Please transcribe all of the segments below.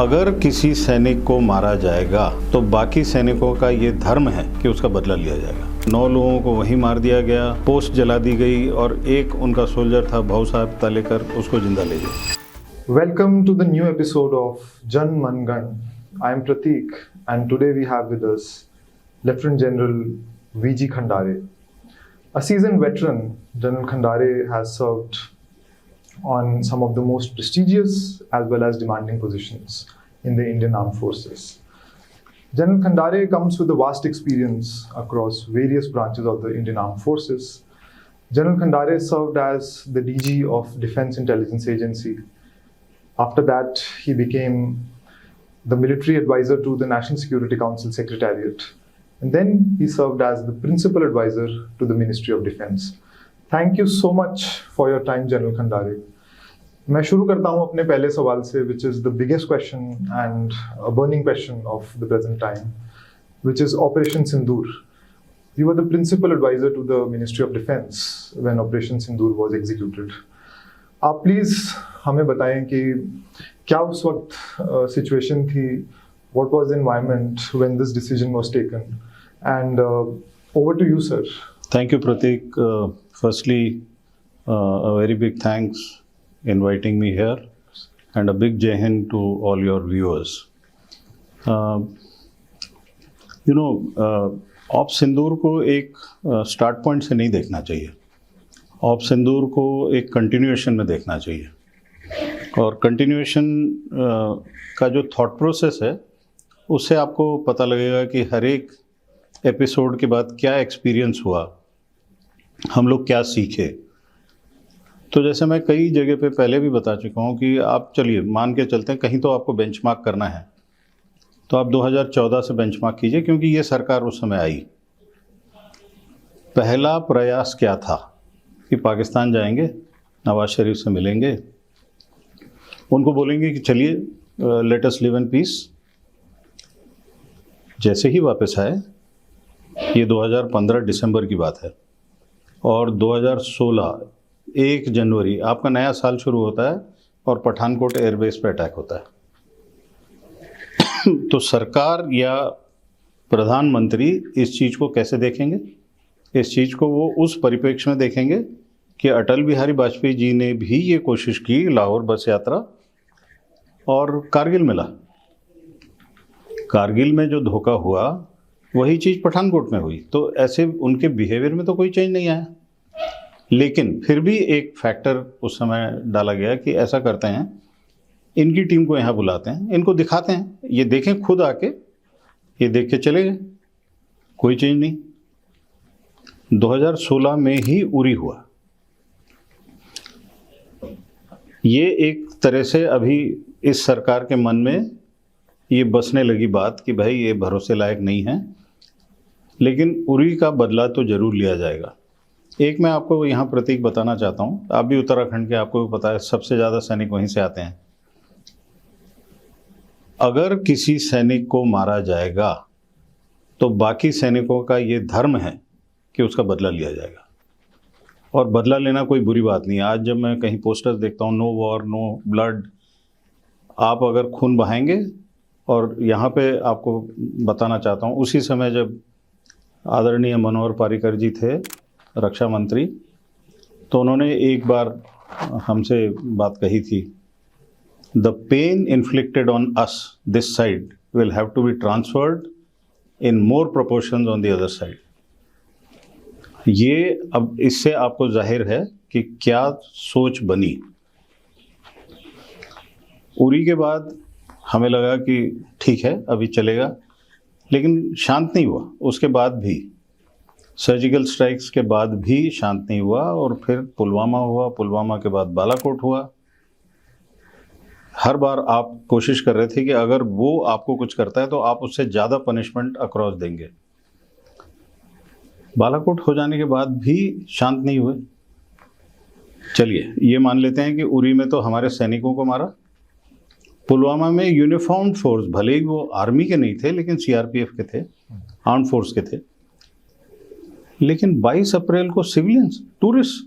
अगर किसी सैनिक को मारा जाएगा तो बाकी सैनिकों का ये धर्म है कि उसका बदला लिया जाएगा। 9 लोगों को वहीं मार दिया गया, पोस्ट जला दी गई और एक उनका सोल्जर था भाऊ साहब तालेकर, उसको जिंदा ले गए। Welcome to the new episode of Jan Man Gan. I am Pratik and today we have with us Lieutenant General V.G. Khandare. A seasoned veteran, General Khandare has served on some of the most prestigious as well as demanding positions in the Indian Armed Forces. General Khandare comes with a vast experience across various branches of the Indian Armed Forces. General Khandare served as the DG of Defense Intelligence Agency. After that, he became the military advisor to the National Security Council Secretariat. And then he served as the principal advisor to the Ministry of Defense. Thank you so much for your time, General Khandare. मैं शुरू करता हूँ अपने पहले सवाल से, which is the biggest question and a burning question of the present time, which is Operation Sindoor. You were the principal advisor to the Ministry of Defense when Operation Sindoor was executed. आप please हमें बताएं कि क्या उस वक्त situation थी, what was the environment when this decision was taken, and over to you, sir. Thank you, Pratik. Firstly, a very big thanks inviting me here and a big Jai Hind to all your viewers. Op Sindoor को एक start point से नहीं देखना चाहिए। Op Sindoor को एक continuation में देखना चाहिए और कंटिन्यूएशन का जो थॉट प्रोसेस है उससे आपको पता लगेगा कि हर एक एपिसोड के बाद क्या एक्सपीरियंस हुआ, हम लोग क्या सीखे। तो जैसे मैं कई जगह पे पहले भी बता चुका हूँ कि आप चलिए मान के चलते हैं कहीं तो आपको बेंचमार्क करना है तो आप 2014 से बेंचमार्क कीजिए, क्योंकि ये सरकार उस समय आई। पहला प्रयास क्या था कि पाकिस्तान जाएंगे, नवाज शरीफ से मिलेंगे, उनको बोलेंगे कि चलिए let us live in peace. जैसे ही वापस आए, ये 2015 दिसंबर की बात है और 2016 1 जनवरी आपका नया साल शुरू होता है और पठानकोट एयरबेस पे अटैक होता है। तो सरकार या प्रधानमंत्री इस चीज़ को कैसे देखेंगे? इस चीज़ को वो उस परिप्रेक्ष्य में देखेंगे कि अटल बिहारी वाजपेयी जी ने भी ये कोशिश की, लाहौर बस यात्रा, और कारगिल मिला। कारगिल में जो धोखा हुआ वही चीज़ पठानकोट में हुई। तो ऐसे उनके बिहेवियर में तो कोई चेंज नहीं आया, लेकिन फिर भी एक फैक्टर उस समय डाला गया कि ऐसा करते हैं, इनकी टीम को यहाँ बुलाते हैं, इनको दिखाते हैं, ये देखें खुद आके, ये देख के चले गए, कोई चेंज नहीं। 2016 में ही उरी हुआ। ये एक तरह से अभी इस सरकार के मन में ये बसने लगी बात कि भाई ये भरोसे लायक नहीं है, लेकिन उरी का बदला तो जरूर लिया जाएगा। एक मैं आपको यहाँ प्रतीक बताना चाहता हूँ, आप भी उत्तराखंड के, आपको भी पता है सबसे ज़्यादा सैनिक वहीं से आते हैं। अगर किसी सैनिक को मारा जाएगा तो बाकी सैनिकों का ये धर्म है कि उसका बदला लिया जाएगा, और बदला लेना कोई बुरी बात नहीं है। आज जब मैं कहीं पोस्टर्स देखता हूँ, नो वॉर नो ब्लड, आप अगर खून बहाएंगे, और यहाँ पे आपको बताना चाहता हूँ उसी समय जब आदरणीय मनोहर पर्रिकर जी थे रक्षा मंत्री, तो उन्होंने एक बार हमसे बात कही थी, the pain inflicted on us this side will have to be transferred in more proportions on the other side. ये अब इससे आपको जाहिर है कि क्या सोच बनी। उरी के बाद हमें लगा कि ठीक है अभी चलेगा, लेकिन शांत नहीं हुआ। उसके बाद भी सर्जिकल स्ट्राइक्स के बाद भी शांत नहीं हुआ, और फिर पुलवामा हुआ, पुलवामा के बाद बालाकोट हुआ। हर बार आप कोशिश कर रहे थे कि अगर वो आपको कुछ करता है तो आप उससे ज़्यादा पनिशमेंट अक्रॉस देंगे। बालाकोट हो जाने के बाद भी शांत नहीं हुए। चलिए ये मान लेते हैं कि उरी में तो हमारे सैनिकों को मारा, पुलवामा में यूनिफॉर्म्ड फोर्स, भले ही वो आर्मी के नहीं थे लेकिन सीआरपीएफ के थे, आर्म्ड फोर्स के थे, लेकिन 22 अप्रैल को सिविलियंस, टूरिस्ट,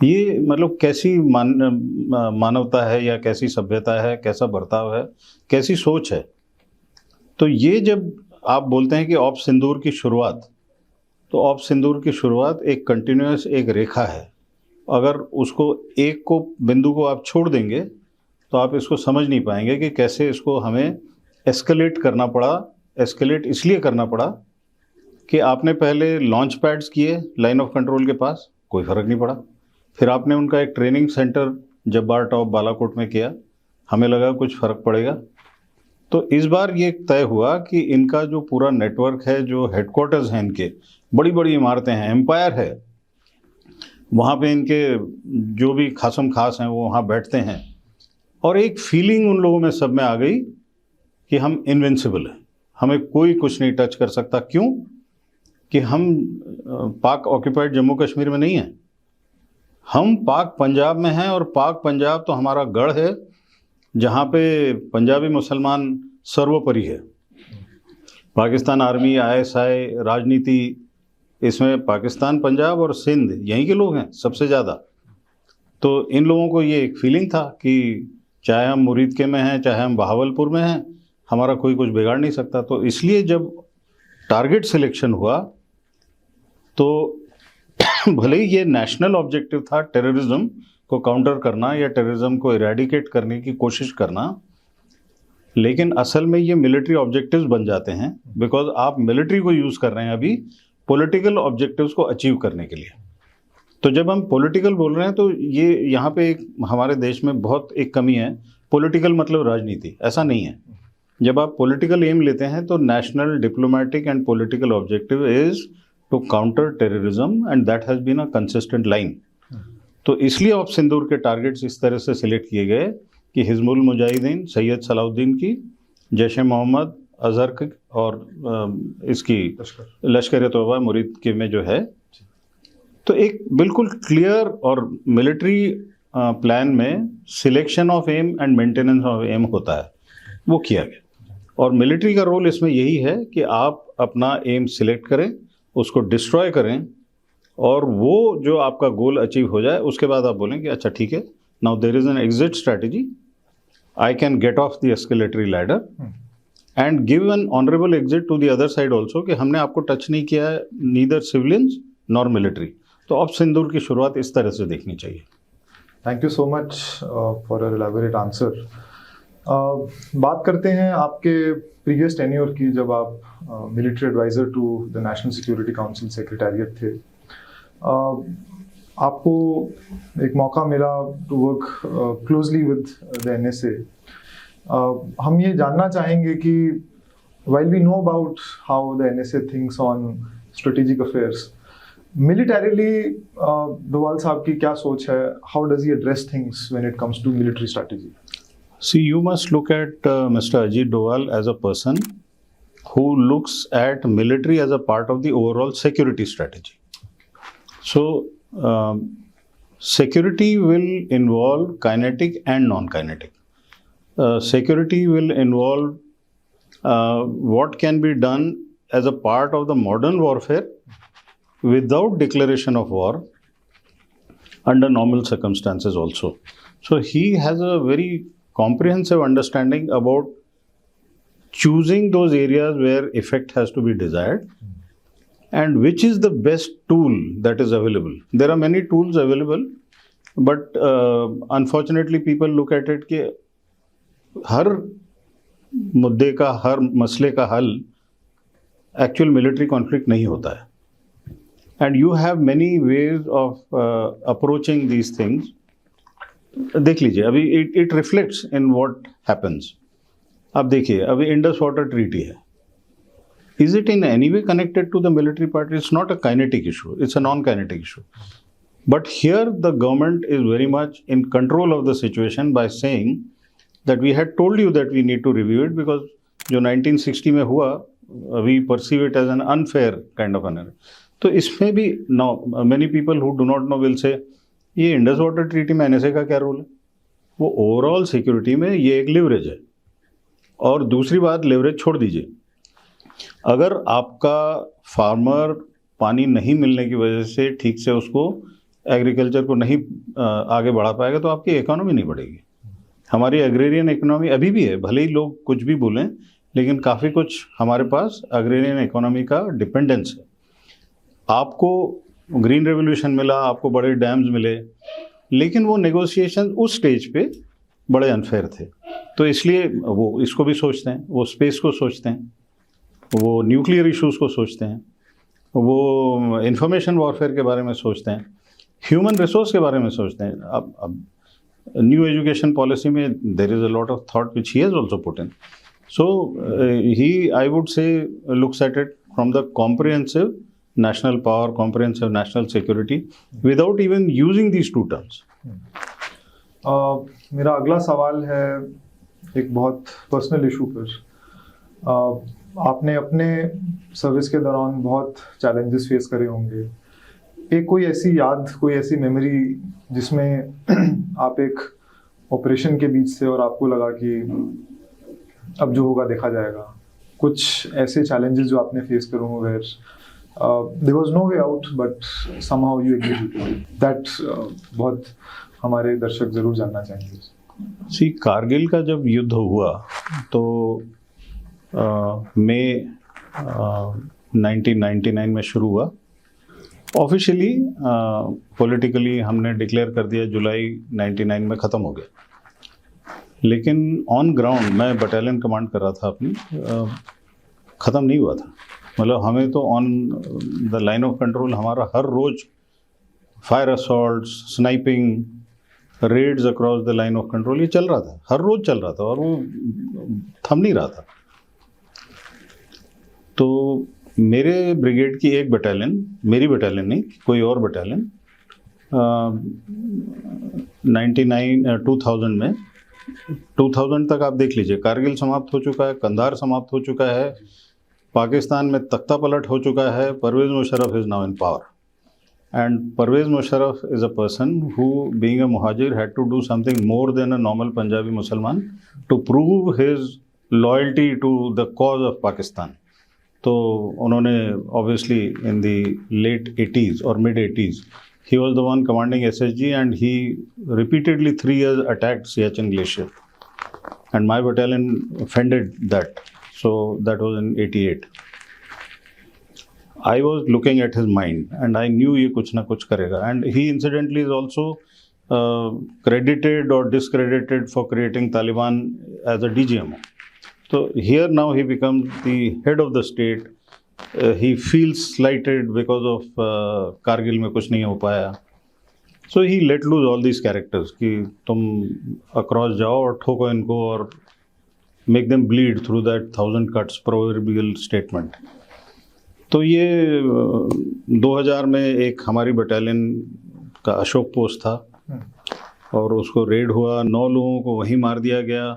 ये मतलब कैसी मानवता है या कैसी सभ्यता है, कैसा बर्ताव है, कैसी सोच है। तो ये जब आप बोलते हैं कि ऑप सिंदूर की शुरुआत, तो ऑप सिंदूर की शुरुआत एक कंटिन्यूअस एक रेखा है। अगर उसको एक को बिंदु को आप छोड़ देंगे तो आप इसको समझ नहीं पाएंगे कि कैसे इसको हमें एस्केलेट करना पड़ा। एस्केलेट इसलिए करना पड़ा कि आपने पहले लॉन्च पैड्स किए लाइन ऑफ कंट्रोल के पास, कोई फ़र्क नहीं पड़ा। फिर आपने उनका एक training centre Jabbar top Balakot में किया, हमें लगा कुछ फ़र्क पड़ेगा। तो इस बार ये तय हुआ कि इनका जो पूरा नेटवर्क है, जो हेडक्वार्टर्स हैं इनके, बड़ी बड़ी इमारतें हैं, एम्पायर है, वहाँ पे इनके जो भी खासम खास हैं वो वहाँ बैठते हैं। और एक फीलिंग उन लोगों में सब में आ गई कि हम इनविंसिबल हैं, हमें कोई कुछ नहीं टच कर सकता। क्यों? कि हम पाक ऑक्यूपाइड जम्मू कश्मीर में नहीं हैं, हम पाक पंजाब में हैं। और पाक पंजाब तो हमारा गढ़ है, जहाँ पे पंजाबी मुसलमान सर्वोपरि है। पाकिस्तान आर्मी, ISI, राजनीति, इसमें पाकिस्तान, पंजाब और सिंध यहीं के लोग हैं सबसे ज़्यादा। तो इन लोगों को ये एक फीलिंग था कि चाहे हम मुरीद के में हैं, चाहे हम बहावलपुर में हैं, हमारा कोई कुछ बिगाड़ नहीं सकता। तो इसलिए जब टारगेट सिलेक्शन हुआ तो भले ही ये नेशनल ऑब्जेक्टिव था टेररिज्म को काउंटर करना या टेररिज्म को इरेडिकेट करने की कोशिश करना, लेकिन असल में ये मिलिट्री ऑब्जेक्टिव्स बन जाते हैं, बिकॉज आप मिलिट्री को यूज़ कर रहे हैं अभी पॉलिटिकल ऑब्जेक्टिव्स को अचीव करने के लिए। तो जब हम पॉलिटिकल बोल रहे हैं तो ये यहाँ पे एक हमारे देश में बहुत एक कमी है। पॉलिटिकल मतलब राजनीति, ऐसा नहीं है। जब आप पॉलिटिकल एम लेते हैं तो national diplomatic and political objective is to counter terrorism, and that has been a consistent line. तो इसलिए ऑप सिंदूर के टारगेट्स इस तरह से सिलेक्ट किए गए कि हिजबुल मुजाहिदीन, सैयद सलाउद्दीन की, जैश मोहम्मद, अजहर की, और इसकी लश्कर तौबा मुरीद के में जो है। तो एक बिल्कुल क्लियर और मिलिट्री प्लान में selection of aim and maintenance of aim होता है, वो किया गया। और मिलिट्री का रोल इसमें यही है कि आप अपना एम सिलेक्ट करें, उसको डिस्ट्रॉय करें, और वो जो आपका गोल अचीव हो जाए उसके बाद आप बोलें कि अच्छा ठीक है, now there is an exit strategy, I can get off the escalatory ladder and give an honourable exit to the other side also, कि हमने आपको टच नहीं किया है, नीदर सिविलियंस नॉर मिलिट्री। तो ऑप सिंदूर की शुरुआत इस तरह से देखनी चाहिए। Thank you so much for your elaborate answer. बात करते हैं आपके प्रीवियस टेन्योर की, जब आप military adviser to the national security council secretariat थे। आपको एक मौका मिला to work closely with the NSA। हम ये जानना चाहेंगे कि while we know about how the NSA thinks on strategic affairs, militarily Doval साहब की क्या सोच है? How does he address things when it comes to military strategy? See, you must look at Mr. Ajit Doval as a person who looks at military as a part of the overall security strategy. So, security will involve kinetic and non-kinetic. Security will involve what can be done as a part of the modern warfare without declaration of war under normal circumstances also. So, he has a very comprehensive understanding about choosing those areas where effect has to be desired and which is the best tool that is available. There are many tools available, but unfortunately people look at it कि हर मुद्दे का, हर मसले का हल actual military conflict नहीं होता है, and you have many ways of approaching these things. देख लीजिए, अभी it reflects in what happens. अब देखिए, अभी इंडस वाटर ट्रीटी है, is it in any way connected to the military part? It's not a kinetic issue, it's a non kinetic issue, but here the government is very much in control of the situation by saying that we had told you that we need to review it because जो 1960 में हुआ, we perceive it as an unfair kind of an error. तो इसमें भी now many people who do not know will say ये Indus water treaty में NSA का क्या रोल है? वो ओवरऑल सिक्योरिटी में ये एक लिवरेज है। और दूसरी बात, लिवरेज छोड़ दीजिए, अगर आपका फार्मर पानी नहीं मिलने की वजह से ठीक से उसको एग्रीकल्चर को नहीं आगे बढ़ा पाएगा तो आपकी इकोनॉमी नहीं बढ़ेगी। हमारी एग्रेरियन इकोनॉमी अभी भी है, भले ही लोग कुछ भी बोलें, लेकिन काफ़ी कुछ हमारे पास एग्रेरियन इकोनॉमी का डिपेंडेंस है। आपको ग्रीन रेवोल्यूशन मिला, आपको बड़े डैम्स मिले, लेकिन वो नेगोशिएशन उस स्टेज पे बड़े अनफेयर थे, तो इसलिए वो इसको भी सोचते हैं, वो स्पेस को सोचते हैं, वो न्यूक्लियर इश्यूज़ को सोचते हैं, वो इंफॉर्मेशन वॉरफेयर के बारे में सोचते हैं, ह्यूमन रिसोर्स के बारे में सोचते हैं। अब न्यू एजुकेशन पॉलिसी में there is a lot of thought which he has also put in. So he, I would say, looks at it from the comprehensive national power, comprehensive national security, without even using these two terms. मेरा अगला सवाल है एक बहुत personal issue पर। आपने अपने service के दौरान बहुत चैलेंजेस फेस करे होंगे। एक कोई ऐसी याद, कोई ऐसी मेमोरी जिसमें आप एक ऑपरेशन के बीच से और आपको लगा कि अब जो होगा देखा जाएगा, कुछ ऐसे चैलेंजेस जो आपने फेस करे हों where there was no way out but somehow you executed that, बहुत हमारे दर्शक जरूर जानना चाहेंगे। कारगिल का जब युद्ध हुआ तो मई 1999 में शुरू हुआ। ऑफिशियली पॉलिटिकली हमने डिक्लेयर कर दिया जुलाई 99 में ख़त्म हो गया, लेकिन ऑन ग्राउंड मैं बटालियन कमांड कर रहा था अपनी, ख़त्म नहीं हुआ था। मतलब हमें तो on the line of control हमारा हर रोज़ fire assaults, sniping, raids across the line of control ये चल रहा था, हर रोज़ चल रहा था और वो थम नहीं रहा था। तो मेरे ब्रिगेड की एक बटालियन, मेरी बटालियन नहीं, कोई और बटालियन 2000 में, 2000 तक आप देख लीजिए, कारगिल समाप्त हो चुका है, कंधार समाप्त हो चुका है, पाकिस्तान में तख्ता पलट हो चुका है, Pervez Musharraf is now in power and Pervez Musharraf is a person who being a Muhajir had to do something more than a normal Punjabi Musalman to prove his loyalty to the cause of Pakistan. तो उन्होंने obviously in the late 80s और mid 80s he was the one commanding SSG and he repeatedly 3 years attacked Siachen glacier and my battalion fended that. So that was in 88. I was looking at his mind and I knew ये कुछ ना कुछ करेगा, and he incidentally is also credited or discredited for creating Taliban as a DGMO. So here now he becomes the head of the state. He feels slighted because of Kargil में कुछ नहीं हो पाया. So he let loose all these characters कि तुम across जाओ और ठोको इनको और make them bleed through that 1000 cuts proverbial statement. तो ये 2000 में एक हमारी बटालियन का अशोक पोस्ट था और उसको रेड हुआ, 9 लोगों को वहीं मार दिया गया,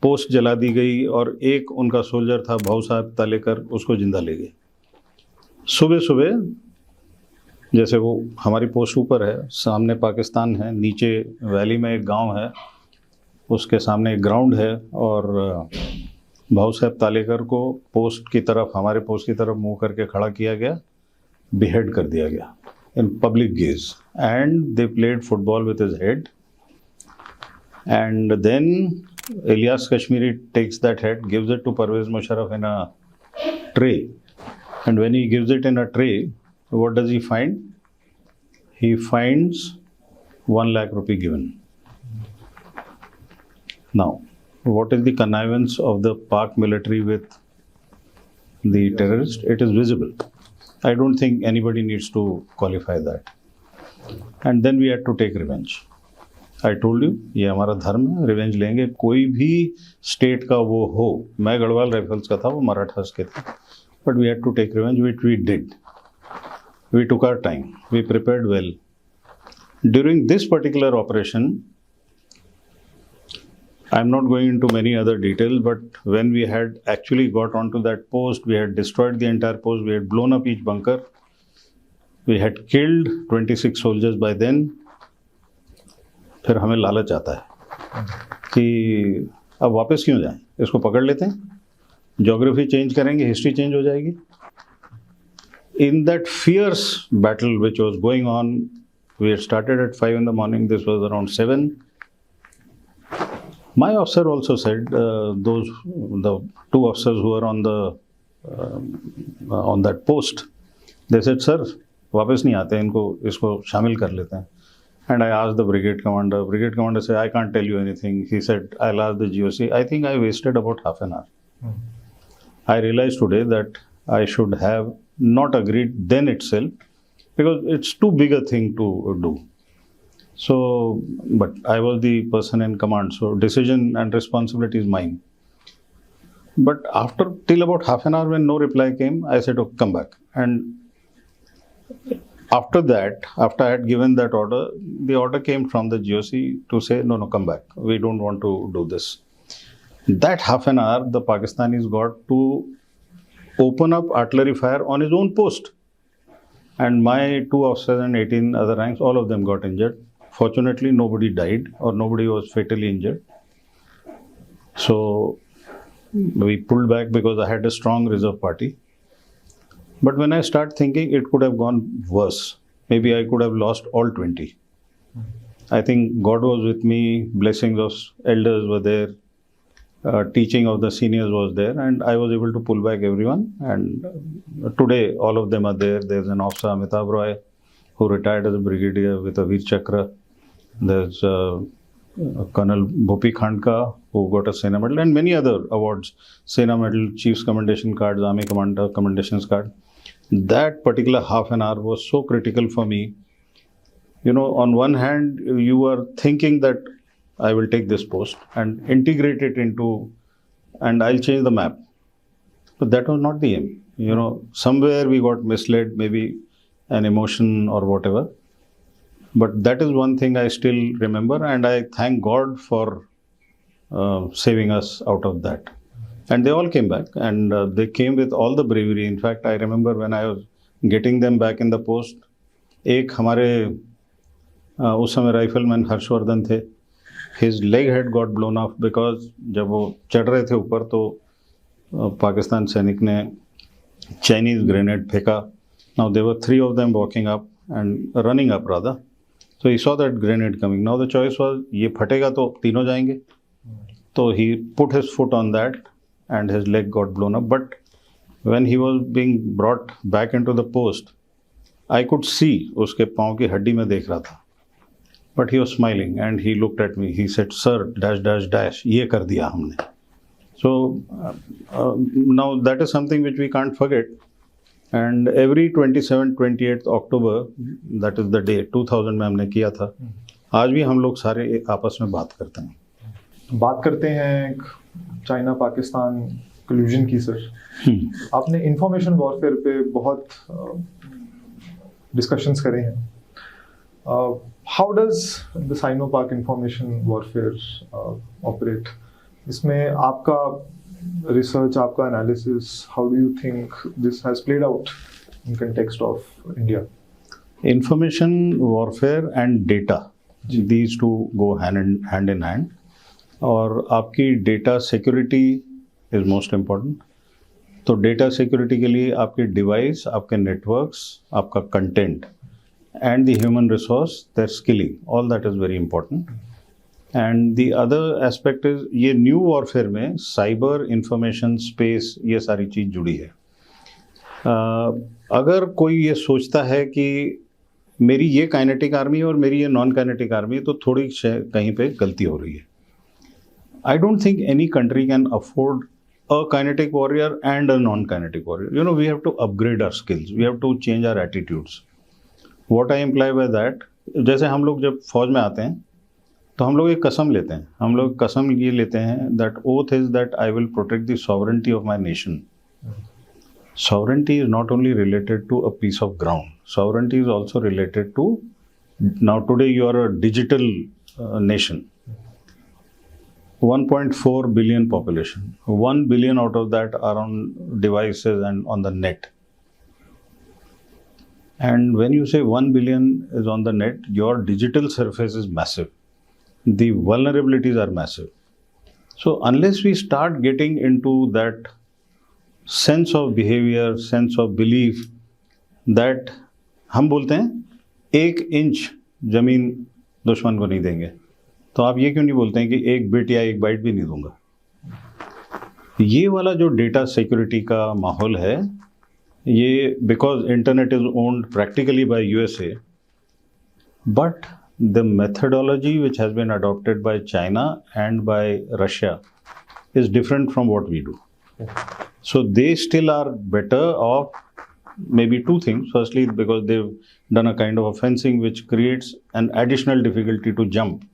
पोस्ट जला दी गई और एक उनका सोल्जर था भाऊ साहब तालेकर, उसको जिंदा ले गए। सुबह सुबह जैसे वो हमारी पोस्ट ऊपर है, सामने पाकिस्तान है, नीचे वैली में एक गांव है, उसके सामने एक ग्राउंड है और भाऊ साहब तालेकर को पोस्ट की तरफ, हमारे पोस्ट की तरफ मुंह करके खड़ा किया गया, बिहेड कर दिया गया in public gaze and they played football with his head and then Ilyas Kashmiri takes that head, gives it to Parvez Musharraf in a tray and when he gives it in a tray what does he find? He finds 1 lakh rupee given. Now, what is the connivance of the Pak military with the terrorist? It is visible. I don't think anybody needs to qualify that. And then we had to take revenge. I told you, ये हमारा धर्म है, revenge लेंगे, कोई भी state का वो हो। मैं गढ़वाल राइफल्स का था, वो मराठास के थे, but we had to take revenge, which we did. We took our time. We prepared well. During this particular operation, I'm not going into many other details, but when we had actually got onto that post, we had destroyed the entire post, we had blown up each bunker, we had killed 26 soldiers by then. फिर हमें लालच आता है कि अब वापस क्यों जाएं, इसको पकड़ लेते हैं, ज्योग्राफी चेंज करेंगे, हिस्ट्री चेंज हो जाएगी. In that fierce battle which was going on We had started at 5 in the morning. This was around 7. My officer also said, the 2 officers who were on that post, they said, sir, वापस नहीं आते, इनको इसको शामिल कर लेते हैं. And I asked the brigade commander. Brigade commander said, I can't tell you anything. He said, I'll ask the GOC. I think I wasted about half an hour. I realized today that I should have not agreed then itself, because it's too big a thing to do. So, but I was the person in command, so decision and responsibility is mine. But till about half an hour, when no reply came, I said, oh, come back. And after that, after I had given that order, the order came from the GOC to say, no, come back. We don't want to do this. That half an hour, the Pakistanis got to open up artillery fire on his own post. And my 2 officers and 18 other ranks, all of them got injured. Fortunately, nobody died or nobody was fatally injured. So we pulled back because I had a strong reserve party. But when I start thinking, it could have gone worse. Maybe I could have lost all 20. I think God was with me, blessings of elders were there, teaching of the seniors was there, and I was able to pull back everyone. And today, all of them are there. There's an officer, Amitabh Roy, who retired as a brigadier with a Veer Chakra. There's Colonel Bhupi Khandka, who got a Sena Medal, and many other awards. Sena Medal, Chief's Commendation Cards, Army Commander Commendations Card. That particular half an hour was so critical for me. You know, on one hand, you are thinking that I will take this post and integrate it into, and I'll change the map. But that was not the aim. You know, somewhere we got misled, maybe an emotion or whatever. But that is one thing I still remember, and I thank God for saving us out of that. And they all came back, and they came with all the bravery. In fact, I remember when I was getting them back in the post, एक हमारे उस समय rifleman Harshvardhan थे. His leg had got blown off because जब वो चढ़ रहे थे ऊपर तो पाकिस्तान सैनिक ने Chinese grenade फेंका. Now there were 3 of them walking up and running up rather. So he saw that grenade coming. Now the choice was, ये फटेगा तो तीनों जाएंगे. So he put his foot on that and his leg got blown up. But when he was being brought back into the post, I could see उसके पाँव की हड्डी में देख रहा था. But he was smiling and he looked at me. He said, sir, dash, dash, dash, ये कर दिया हमने. So now that is something which we can't forget. And every 27th, 28th October, that is the day 2000 में हमने किया था. आज भी हम लोग सारे आपस में बात करते हैं. बात करते हैं चाइना पाकिस्तान कोल्यूजन की सर. आपने इंफॉर्मेशन वॉरफेयर पे बहुत डिस्कशंस करे हैं. हाउ डज द साइनो पाक इंफॉर्मेशन वॉरफेयर ऑपरेट? इसमें आपका रिसर्च, आपका analysis, how do you think this has played out in context of India? Information warfare and data, these two go hand in hand. और आपकी data security is most important. तो data security के लिए आपके device, आपके networks, आपका content and the human resource, their skilling, all that is very important. And the other aspect is, ये new warfare में साइबर, इंफॉर्मेशन, स्पेस, ये सारी चीज़ जुड़ी है. अगर कोई ये सोचता है कि मेरी ये काइनेटिक आर्मी और मेरी ये नॉन काइनेटिक आर्मी, तो थोड़ी कहीं पे गलती हो रही है. I don't think any country can afford a kinetic warrior and a non-kinetic warrior. You know, we have to upgrade our skills. We have to change our attitudes. What I imply by that, जैसे हम लोग जब फौज में आते हैं तो हम लोग एक कसम लेते हैं. हम लोग कसम ये लेते हैं, that oath is that I will protect the sovereignty of my nation. Sovereignty is not only related to a piece of ground. Sovereignty is also related to, now today you are a digital nation. 1.4 billion population. 1 billion out of that are on devices and on the net. And when you say 1 billion is on the net, your digital surface is massive. The vulnerabilities are massive. So unless we start getting into that sense of behavior, sense of belief that हम बोलते हैं 1 inch ज़मीन दुश्मन को नहीं देंगे, तो आप ये क्यों नहीं बोलते हैं कि 1 बिट या 1 बाइट भी नहीं दूंगा? ये वाला जो डेटा सिक्योरिटी का माहौल है, ये because internet is owned practically by USA, but the methodology which has been adopted by China and by Russia is different from what we do. So they still are better off maybe two things. Firstly, because they've done a kind of a fencing which creates an additional difficulty to jump.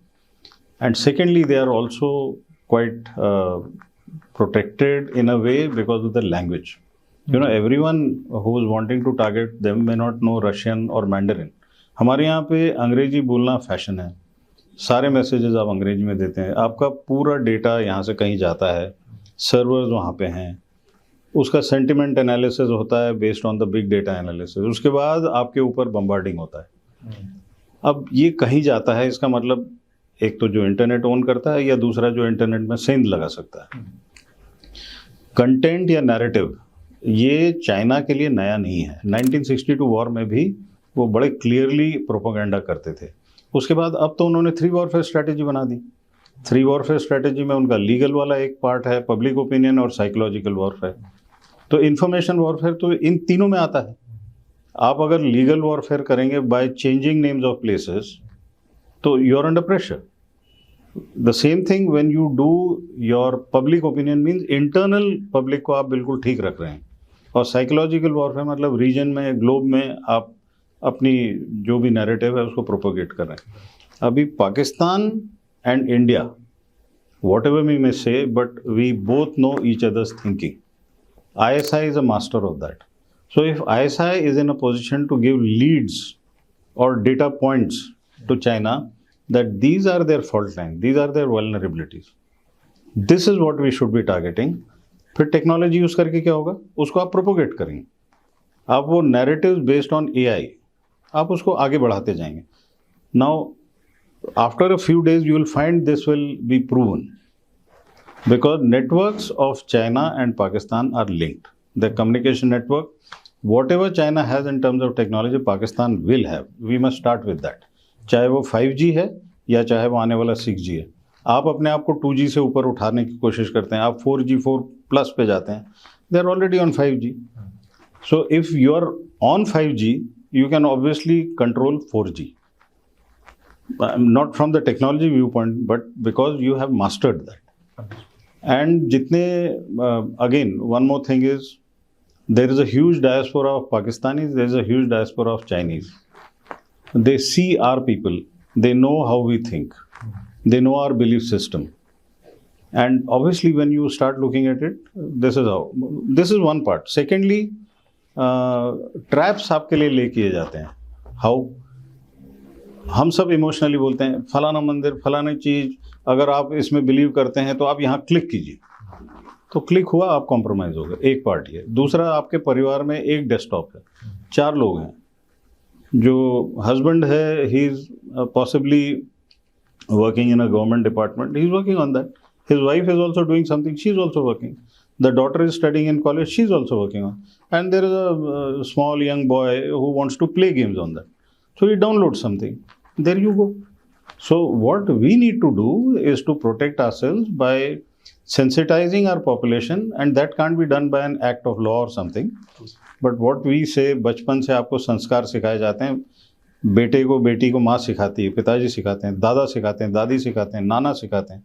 And secondly, they are also quite protected in a way because of the language. You know, everyone who is wanting to target them may not know Russian or Mandarin. हमारे यहाँ पे अंग्रेजी बोलना fashion है, सारे messages आप अंग्रेजी में देते हैं, आपका पूरा डेटा यहाँ से कहीं जाता है, सर्वर्स वहाँ पे हैं, उसका सेंटिमेंट एनालिसिस होता है based on the big data analysis, उसके बाद आपके ऊपर बम्बार्डिंग होता है। अब ये कहीं जाता है, इसका मतलब एक तो जो इंटरनेट ऑन करता है या दूसरा जो इंटरनेट में सेंध लगा सकता है। कंटेंट या नैरेटिव ये चाइना के लिए नया नहीं है। 1962 वॉर में भी वो बड़े क्लियरली प्रोपेगेंडा करते थे। उसके बाद अब तो उन्होंने 3 वॉरफेयर स्ट्रैटेजी बना दी। 3 वॉरफेयर स्ट्रैटेजी में उनका लीगल वाला एक पार्ट है, पब्लिक ओपिनियन और साइकोलॉजिकल वॉरफेयर। तो इंफॉर्मेशन वॉरफेयर तो इन तीनों में आता है। आप अगर लीगल वॉरफेयर करेंगे by changing names of places, तो you are under pressure. The same thing when you do your public opinion means internal public को आप बिल्कुल ठीक रख रहे हैं, और साइकोलॉजिकल वॉरफेयर मतलब रीजन में, ग्लोब में आप अपनी जो भी नैरेटिव है उसको प्रोपोगेट कर रहे हैं। अभी Pakistan and India, whatever we may say, but we both know each others thinking. ISI is a master of that. So if ISI is in a position to give leads or data points to China that these are their fault lines, these are their vulnerabilities, this is what we should be targeting. फिर technology use करके क्या होगा, उसको आप propagate करेंगे, आप वो narratives based on AI आप उसको आगे बढ़ाते जाएंगे। Now after a few days you will find this will be proven, because networks of China and Pakistan are linked. The communication network, whatever China has in terms of technology, Pakistan will have. We must start with that. चाहे वो 5G है या चाहे वो आने वाला 6G है। आप अपने आप को 2G से ऊपर उठाने की कोशिश करते हैं, आप 4G 4+ पे जाते हैं, they are already on 5G. So if you are on 5G, you can obviously control 4G. Not from the technology viewpoint, but because you have mastered that. And जितने again one more thing is there is a huge diaspora of Pakistanis, there is a huge diaspora of Chinese. They see our people, they know how we think, they know our belief system, and obviously when you start looking at it, this is one part. Secondly, traps आपके लिए ले किए जाते हैं। How? हम सब emotionally बोलते हैं फलाना मंदिर, फलाना चीज़, अगर आप इसमें बिलीव करते हैं तो आप यहाँ क्लिक कीजिए, तो क्लिक हुआ, आप कॉम्प्रोमाइज़ हो गए। एक पार्टी है। दूसरा, आपके परिवार में एक डेस्कटॉप है, 4 लोग हैं, जो हस्बैंड है, he is possibly working in a government department, he is working on that, his wife is also doing something, she is also working, the daughter is studying in college, she is also working on, and there is a small young boy who wants to play games on that, so he downloads something, there you go. So what we need to do is to protect ourselves by sensitizing our population, and that can't be done by an act of law or something, but what we say, बचपन से आपको संस्कार सिखाए जाते हैं, बेटे को बेटी को माँ सिखाती है, पिताजी सिखाते हैं, दादा सिखाते हैं, दादी सिखाते हैं, नाना सिखाते हैं,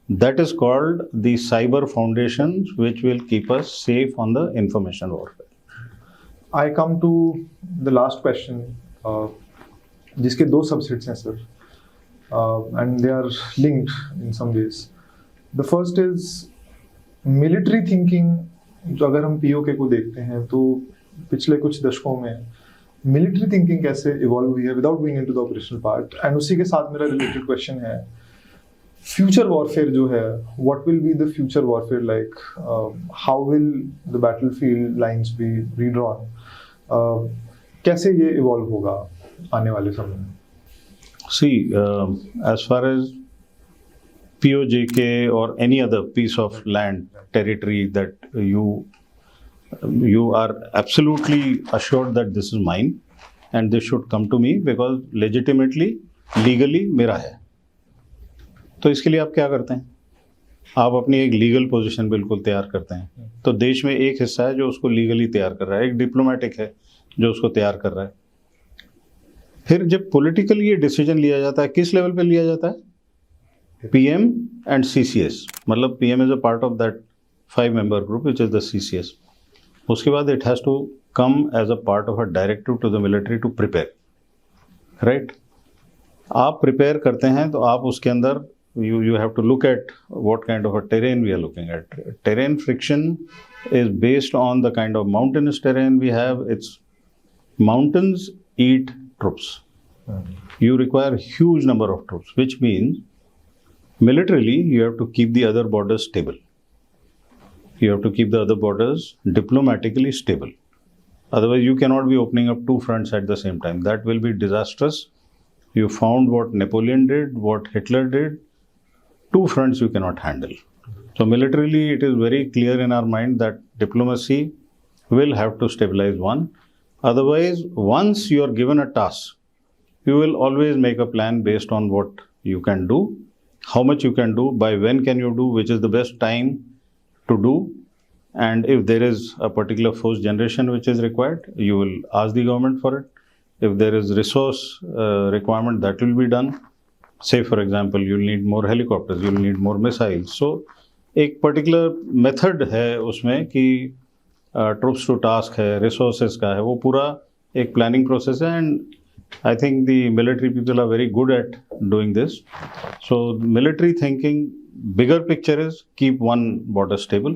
that is called the cyber foundations which will keep us safe on the information warfare. I come to the last question, जिसके 2 सबसेट्स हैं sir, and they are linked in some ways. The first is military thinking. जो अगर हम POK को देखते हैं तो पिछले कुछ दशकों में मिलिट्री थिंकिंग कैसे इवॉल्व हुई है, without going into the operational part. And उसी के साथ मेरा रिलेटेड क्वेश्चन है, फ्यूचर वॉरफेयर जो है, what will be the future warfare like, how will the battlefield lines be redrawn, कैसे ये इवॉल्व होगा आने वाले समय में? See, as far as POJK or any other piece of land, territory that you are absolutely assured that this is mine, and this should come to me because legitimately, legally मेरा है. तो इसके लिए आप क्या करते हैं? आप अपनी एक लीगल पोजीशन बिल्कुल तैयार करते हैं. तो देश में एक हिस्सा है जो उसको लीगली तैयार कर रहा है, एक डिप्लोमेटिक है जो उसको तैयार कर रहा है. फिर जब पॉलिटिकल ये डिसीजन लिया जाता है, किस लेवल पे लिया जाता है? PM and CCS. मतलब PM is a part of that 5-member group which is the CCS. उसके बाद it has to come as a part of a directive to the military to prepare, right? आप prepare करते हैं तो आप उसके अंदर you have to look at what kind of a terrain we are looking at. Terrain friction is based on the kind of mountainous terrain we have. It's mountains eat troops. You require huge number of troops, which means militarily you have to keep the other borders stable. You have to keep the other borders diplomatically stable. Otherwise, you cannot be opening up two fronts at the same time. That will be disastrous. You found what Napoleon did, what Hitler did. Two fronts you cannot handle. So militarily, it is very clear in our mind that diplomacy will have to stabilize one. Otherwise, once you are given a task, you will always make a plan based on what you can do, how much you can do, by when can you do, which is the best time to do, and if there is a particular force generation which is required, you will ask the government for it. If there is resource requirement, that will be done. Say for example, you'll need more helicopters, you'll need more missiles. So एक particular method है उसमें कि troops to task है, resources का है, वो पूरा एक planning process है, and I think the military people are very good at doing this. So military thinking, bigger picture is keep one border stable.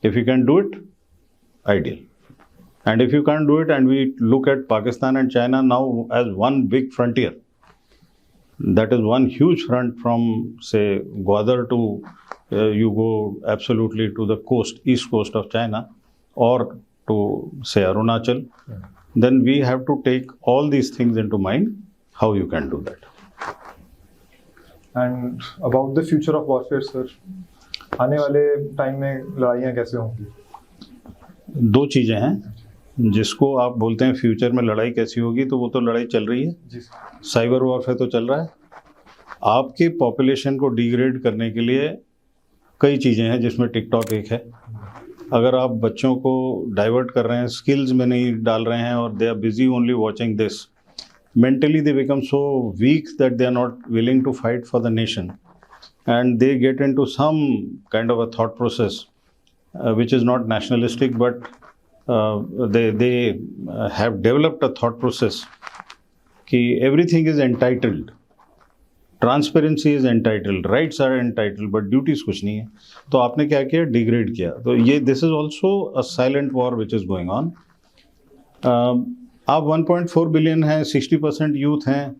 If you can do it, ideal. And if you can't do it, and we look at Pakistan and China now as one big frontier, that is one huge front from say Gwadar to you go absolutely to the coast, east coast of China, or to say Arunachal, then we have to take all these things into mind, how you can do that. And about the future of warfare, sir, आने वाले time में लड़ाइयाँ कैसे होंगी? दो चीज़ें हैं जिसको आप बोलते हैं फ्यूचर में लड़ाई कैसी होगी, तो वो तो लड़ाई चल रही है जी। साइबर वॉरफेयर तो चल रहा है. आपके पॉपुलेशन को डिग्रेड करने के लिए कई चीज़ें हैं जिसमें टिकटॉक एक है. अगर आप बच्चों को डाइवर्ट कर रहे हैं, स्किल्स में नहीं डाल रहे हैं, और they are busy only watching this, mentally they become so weak that they are not willing to fight for the nation, and they get into some kind of a thought process which is not nationalistic, but they have developed a thought process कि everything is entitled, transparency is entitled, rights are entitled, but duties कुछ नहीं है. तो आपने क्या किया? Degrade किया. तो ये this is also a silent war which is going on. आप 1.4 बिलियन हैं, 60% यूथ हैं,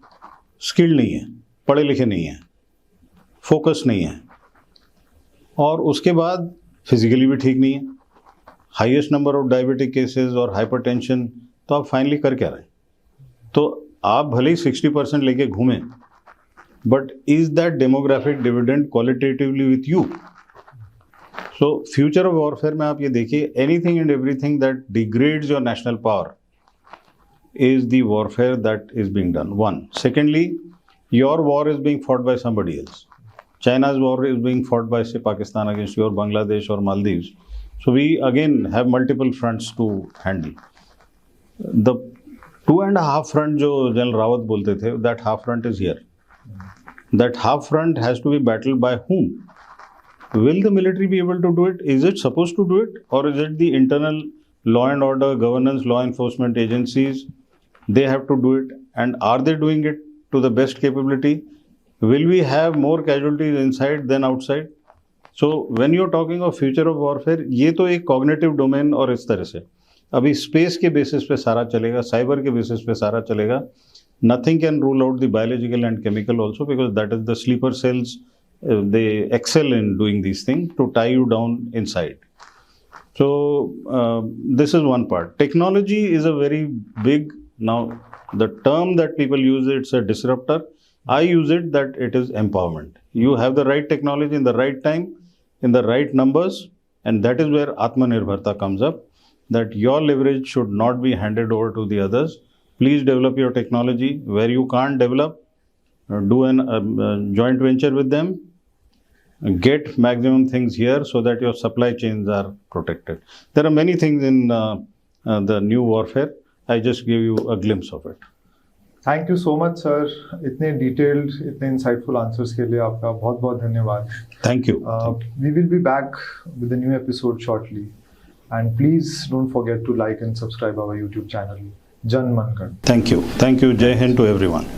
स्किल्ड नहीं है, पढ़े लिखे नहीं हैं, फोकस नहीं है, और उसके बाद फिजिकली भी ठीक नहीं है, highest number of diabetic cases और हाइपरटेंशन. तो आप फाइनली कर क्या रहे हैं? तो आप भले ही 60% लेके घूमें, but is that demographic dividend qualitatively with you? So future of warfare में आप ये देखिए, anything and everything that degrades your national power is the warfare that is being done. One. Secondly, your war is being fought by somebody else. China's war is being fought by, say, Pakistan against your Bangladesh or Maldives. So we again have multiple fronts to handle. The 2.5 front जो General Rawat बोलते थे, that half front is here. That half front has to be battled by whom? Will the military be able to do it? Is it supposed to do it? Or is it the internal law and order, governance, law enforcement agencies? They have to do it, and are they doing it to the best capability? Will we have more casualties inside than outside? So when you're talking of future of warfare, ये तो एक cognitive domain और इस तरह से अभी space के basis पे सारा चलेगा, cyber के basis पे सारा चलेगा. Nothing can rule out the biological and chemical also, because that is the sleeper cells. They excel in doing these things to tie you down inside. So this is one part. Technology is a very big. Now, the term that people use, it's a disruptor. I use it that it is empowerment. You have the right technology in the right time, in the right numbers, and that is where Atmanirbharta comes up, that your leverage should not be handed over to the others. Please develop your technology. Where you can't develop, do an joint venture with them. Get maximum things here so that your supply chains are protected. There are many things in the new warfare. I just give you a glimpse of it. Thank you so much sir, इतने detailed, इतने insightful answers के लिए आपका बहुत बहुत धन्यवाद. Thank you. We will be back with a new episode shortly. And please don't forget to like and subscribe our YouTube channel, Jan Man Gan. Thank you. Thank you. Jai Hind to everyone.